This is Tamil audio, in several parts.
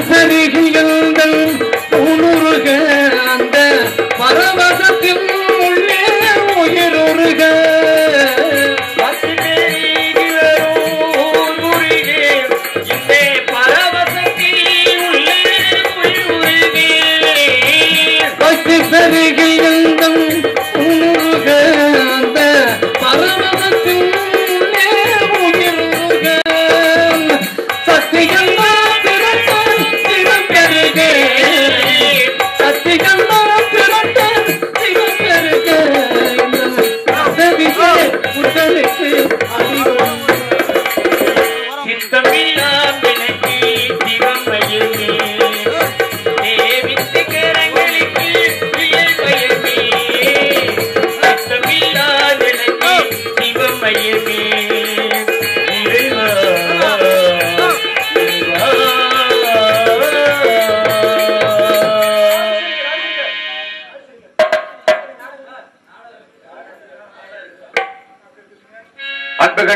பெருகியங்கள் உணருக அந்த பரவசத்தில் உள்ளே உயிருருக பெருகியங்கள் உணருக அந்த பரவசத்தில் உள்ளே உயிருருக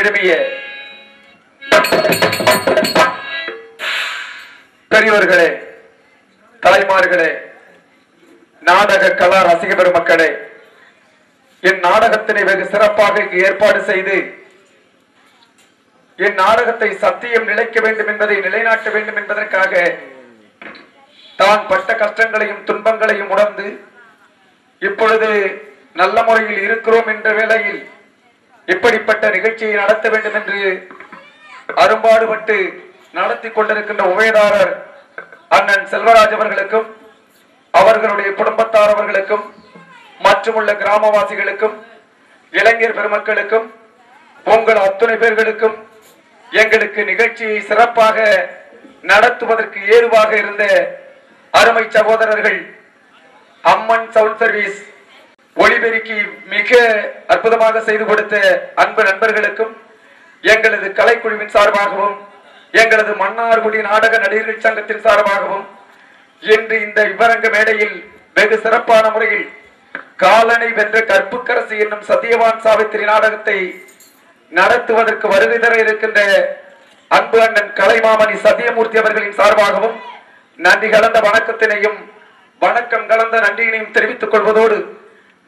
சத்தியம் பெரியவர்களே, தாய்மார்களே, நாடக கலா ரசிக பெருமக்களே, என் நாடகத்தினை வெகு சிறப்பாக ஏற்பாடு செய்து என் நாடகத்தை சத்தியம் நிலைக்க வேண்டும் என்பதை நிலைநாட்ட வேண்டும் என்பதற்காக தான் பட்ட கஷ்டங்களையும் துன்பங்களையும் உணர்ந்து இப்பொழுது நல்ல முறையில் இருக்கிறோம் என்ற வேளையில் இப்படிப்பட்ட நிகழ்ச்சியை நடத்த வேண்டும் என்று அரும்பாடுபட்டு நடத்தி கொண்டிருக்கின்ற உபயதாரர் அண்ணன் செல்வராஜ் அவர்களுக்கும் அவர்களுடைய குடும்பத்தார் அவர்களுக்கும் மற்றும் உள்ள கிராமவாசிகளுக்கும் இளைஞர் பெருமக்களுக்கும் உங்கள் அத்துணை பேர்களுக்கும் எங்களுக்கு நிகழ்ச்சியை சிறப்பாக நடத்துவதற்கு ஏதுவாக இருந்த அருமை சகோதரர்கள் அம்மன் சவுண்ட் சர்வீஸ் ஒளிபெருக்கி மிக அற்புதமாக செய்து கொடுத்த அன்பு நண்பர்களுக்கும் எங்களது கலைக்குழுவின் சார்பாகவும் எங்களது மன்னார்குடி நாடக நடிகர்கள் சங்கத்தின் சார்பாகவும் இன்று இந்த விவரங்க மேடையில் வெகு சிறப்பான முறையில் காலனை வென்ற கற்புக்கரசு என்னும் சத்தியவான் சாவித்திரி நாடகத்தை நடத்துவதற்கு வருகை தர இருக்கின்ற அன்பு அண்ணன் கலைமாமணி சத்தியமூர்த்தி அவர்களின் சார்பாகவும் நன்றி கலந்த வணக்கத்தினையும் வணக்கம் கலந்த நன்றியினையும் தெரிவித்துக் கொள்வதோடு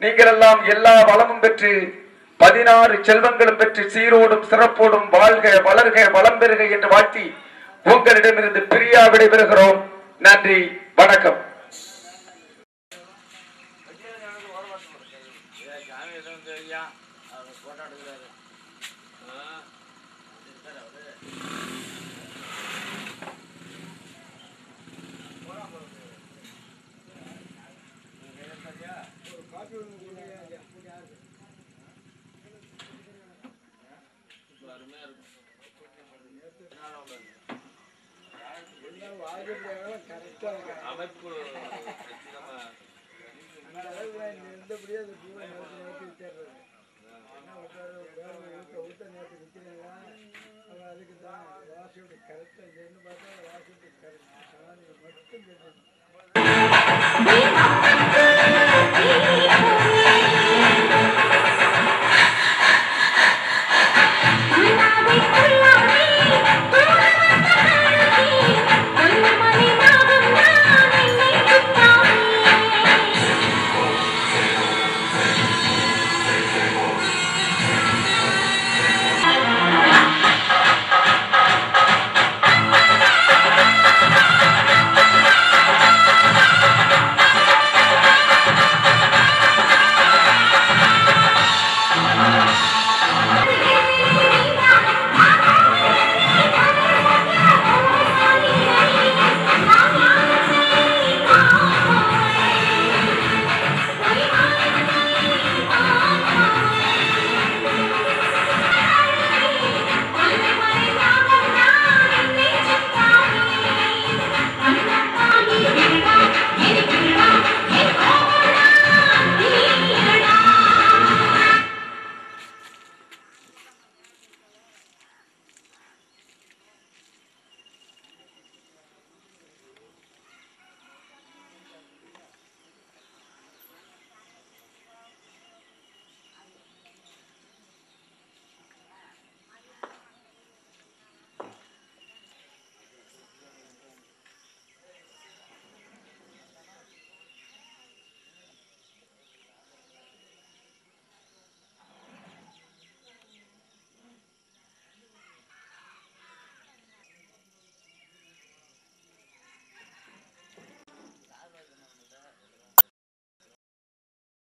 நீங்கள் எல்லாம் எல்லா வளமும் பெற்று 16 செல்வங்களும் பெற்று சீரோடும் சிறப்போடும் வாழ்க வளர்க வளம் பெறுக என்று வாழ்த்தி உங்களிடமிருந்து பிரியா விடைபெறுகிறோம். நன்றி, வணக்கம். அமைப்பு கரெக்டா